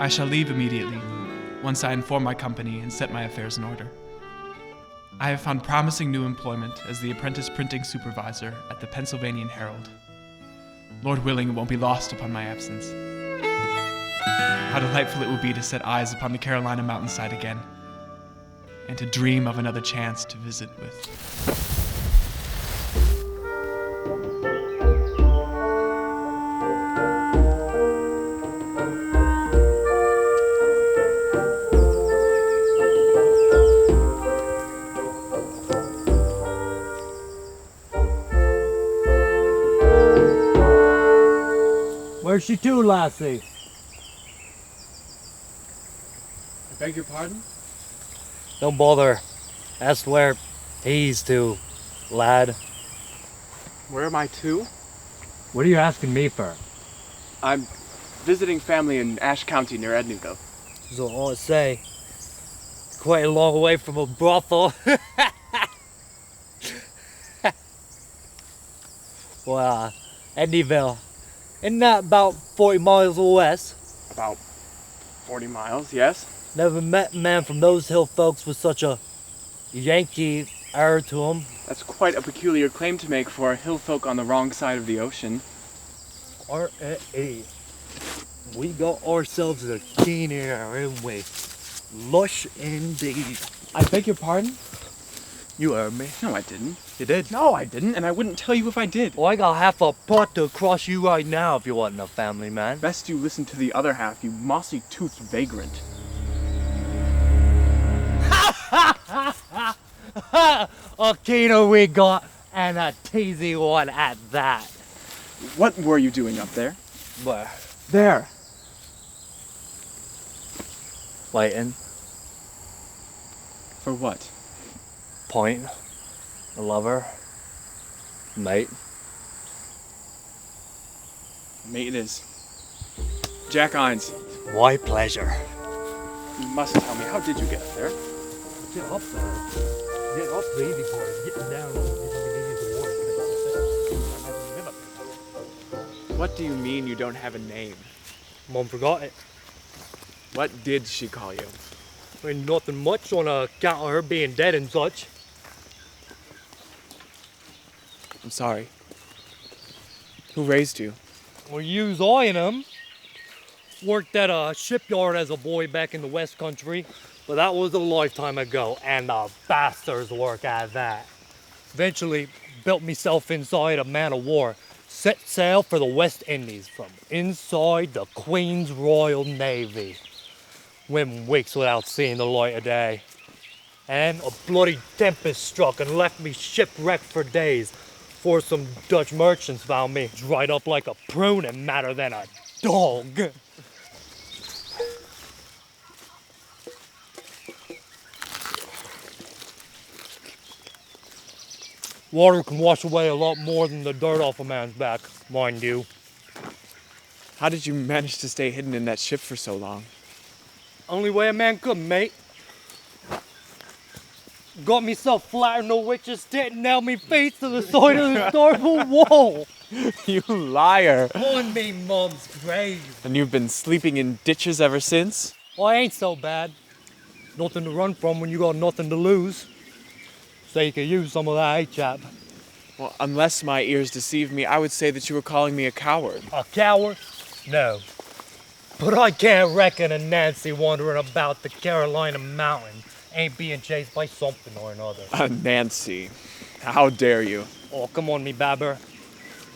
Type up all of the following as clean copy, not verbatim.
I shall leave immediately, once I inform my company and set my affairs in order. I have found promising new employment as the apprentice printing supervisor at the Pennsylvania Herald. Lord willing, it won't be lost upon my absence. How delightful it will be to set eyes upon the Carolina mountainside again, and to dream of another chance to visit with. Where's she to, lassie? I beg your pardon? Don't bother. That's where he's to, lad. Where am I to? What are you asking me for? I'm visiting family in Ashe County near Edinburgh. So all I say, quite a long way from a brothel. Well, Eddyville. Isn't that about 40 miles west? About 40 miles, yes. Never met a man from those hill folks with such a Yankee air to him. That's quite a peculiar claim to make for hill folk on the wrong side of the ocean. R.A.E. We got ourselves a keen air, haven't we? Lush indeed. I beg your pardon? You heard me. No, I didn't. You did? No, I didn't, and I wouldn't tell you if I did. Well, I got half a pot to cross you right now if you wasn't a family man. Best you listen to the other half, you mossy-toothed vagrant. A keener we got, and a teasy one at that. What were you doing up there? Where? There. Waiting. For what? Point. A lover. Mate. Mate it is. Jack Hines, My pleasure. you must tell me, how did you get up there? Get up there. Get up the easy part. Getting down What do you mean you don't have a name? Mom forgot it. What did she call you? Ain't nothing much on account of her being dead and such. I'm sorry. Who raised you? Well, you's eyeing him. Worked at a shipyard as a boy back in the West Country, but that was a lifetime ago, and the bastards work at that. Eventually, built myself inside a man of war, set sail for the West Indies from inside the Queen's Royal Navy. Went weeks without seeing the light of day. And a bloody tempest struck and left me shipwrecked for days, before some Dutch merchants found me dried up like a prune and madder than a dog. Water can wash away a lot more than the dirt off a man's back, mind you. How did you manage to stay hidden in that ship for so long? Only way a man could, mate. Got myself flat in the witch's tit and nailed me face to the side of the starboard wall. You liar! On me mom's grave. And you've been sleeping in ditches ever since? Well, I ain't so bad. Nothing to run from when you got nothing to lose. So you could use some of that, eh, chap? Well, unless my ears deceive me, I would say that you were calling me a coward. A coward? No. But I can't reckon a Nancy wandering about the Carolina mountain ain't being chased by something or another. Nancy. How dare you? Oh, come on, me babber.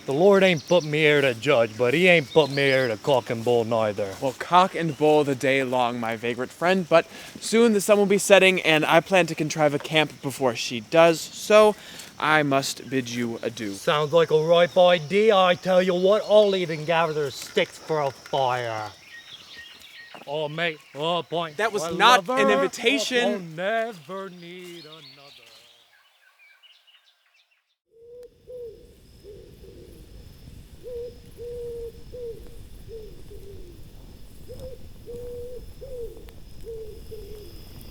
The Lord ain't put me here to judge, but he ain't put me here to cock and bull neither. Well, cock and bull the day long, my vagrant friend, but soon the sun will be setting, and I plan to contrive a camp before she does, so I must bid you adieu. Sounds like a ripe idea. I tell you what, I'll even gather sticks for a fire. Oh, mate, oh, point. That was My not lover, an invitation. I'll never need another.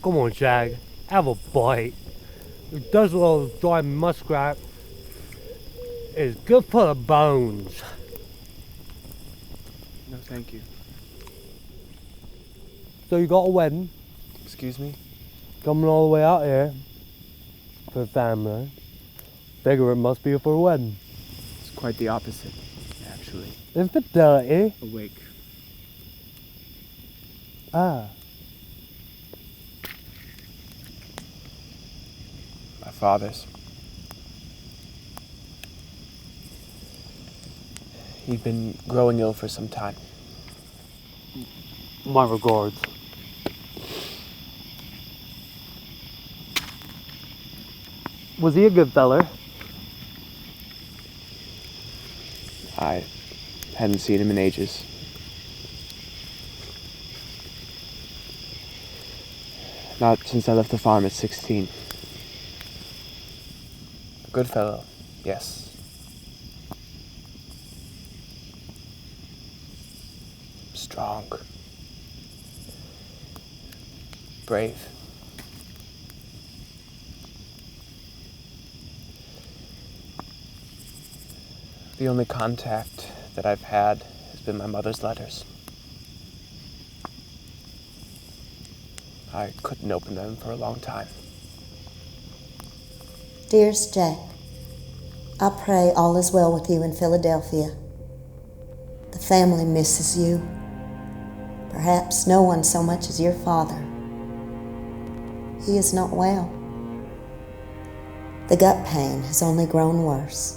Come on, Shag, have a bite. Those little dry muskrat is good for the bones. No, thank you. So you got a wedding Excuse me? coming all the way out here for family. Figure it must be for a wedding. It's quite the opposite, actually. Infidelity? Awake. Ah. My father's. He'd been growing ill for some time. My regards. Was he a good feller? I hadn't seen him in ages. Not since I left the farm at 16. A good fellow, yes. Strong. Brave. The only contact that I've had has been my mother's letters. I couldn't open them for a long time. Dearest Jack, I pray all is well with you in Philadelphia. The family misses you. Perhaps no one so much as your father. He is not well. The gut pain has only grown worse.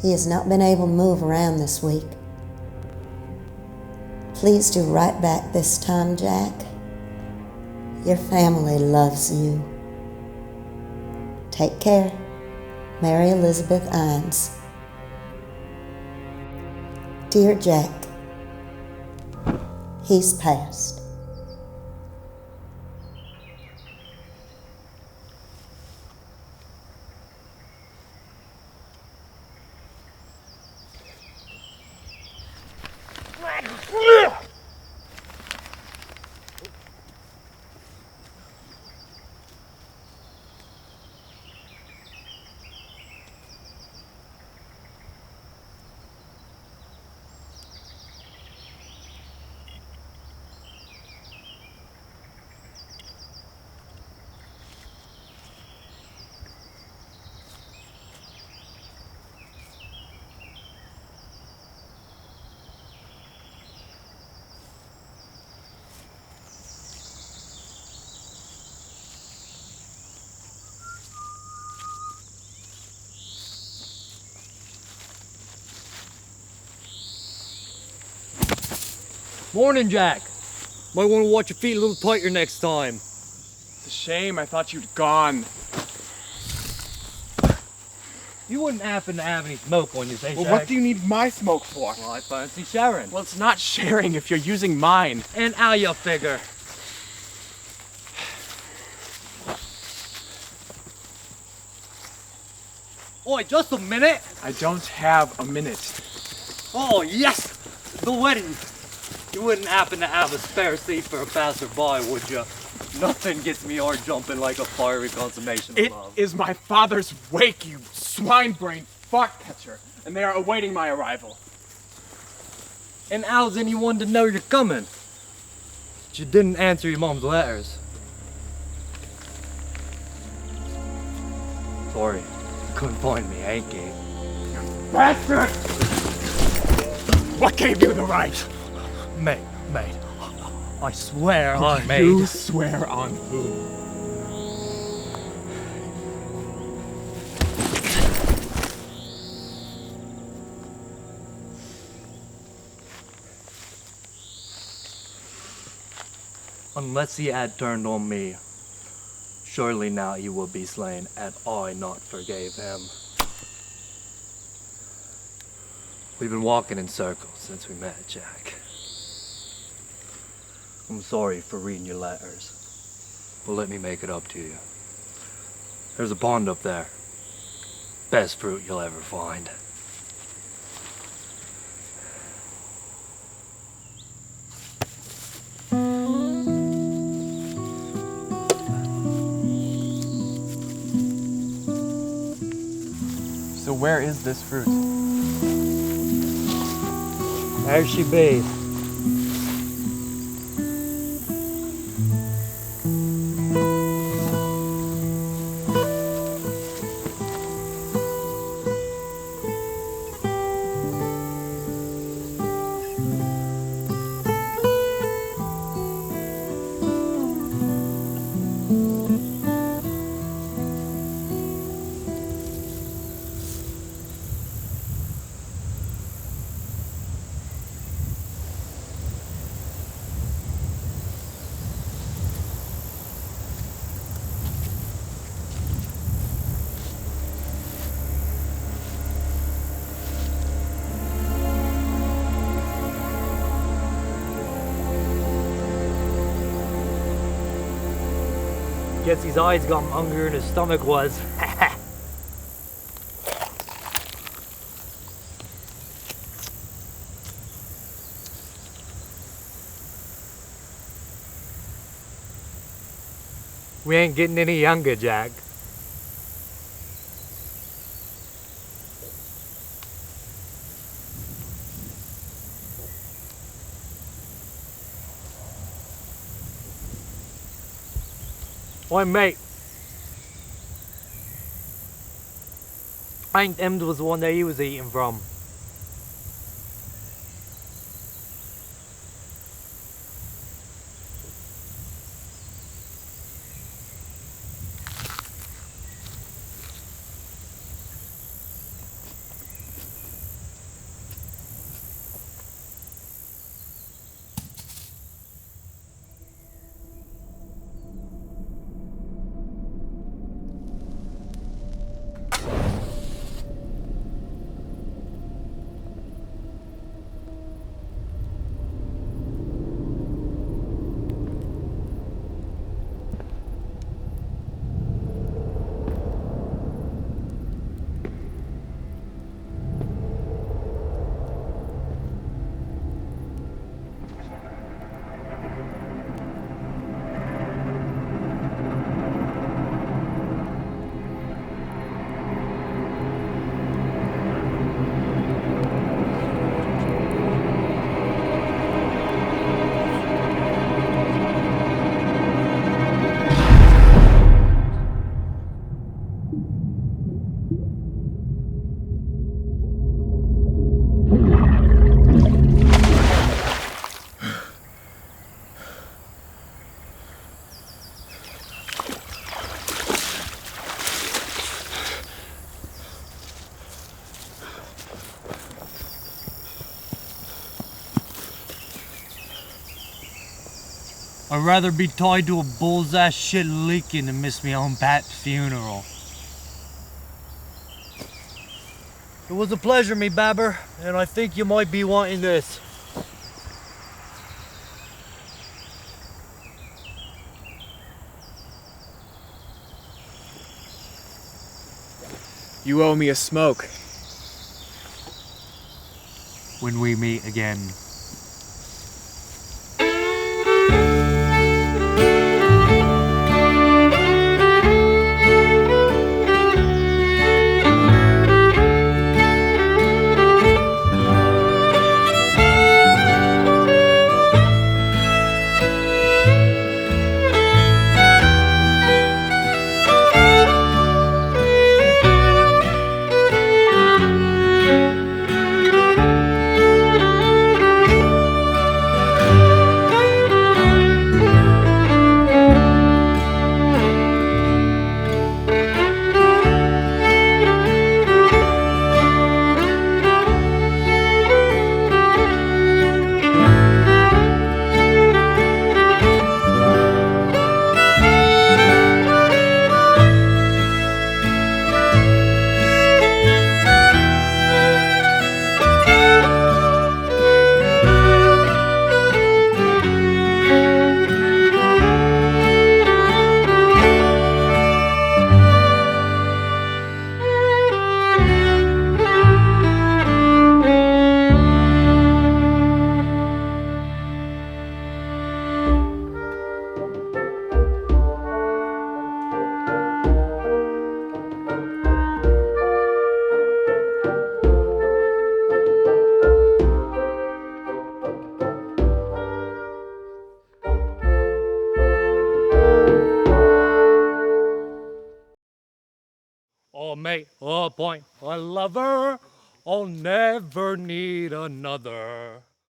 He has not been able to move around this week. Please do write back this time, Jack. Your family loves you. Take care. Mary Elizabeth Ines. Dear Jack, he's passed. Morning, Jack. Might want to watch your feet a little tighter next time. It's a shame. I thought you'd gone. You wouldn't happen to have any smoke on you, say, Well, Jack? what do you need my smoke for? Well, I fancy sharing. Well, it's not sharing if you're using mine. And how you figure? Oi, just a minute. I don't have a minute. Oh, yes! The wedding. You wouldn't happen to have a spare seat for a passerby, would you? Nothing gets me heart jumping like a fiery consummation of It love. is my father's wake, you swine-brained fart catcher, and they are awaiting my arrival. And how's anyone to know you're coming? You didn't answer your mom's letters. Sorry, you couldn't find me, ain't you? Bastard! What gave you the right? Mate, I swear I made. You swear on who? Unless he had turned on me, surely now he will be slain, and I not forgave him. We've been walking in circles since we met, Jack. I'm sorry for reading your letters, but let me make it up to you. There's a pond up there. Best fruit you'll ever find. So where is this fruit? There she be. Guess his eyes got him hungrier than his stomach was. We ain't getting any younger, Jack. Oi, mate. I think them was the one that he was eating from. I'd rather be tied to a bull's ass shit leaking than miss me own Pat's funeral. It was a pleasure, me babber, and I think you might be wanting this. You owe me a smoke. When we meet again. Oh, mate, oh, point, I love her. I'll never need another.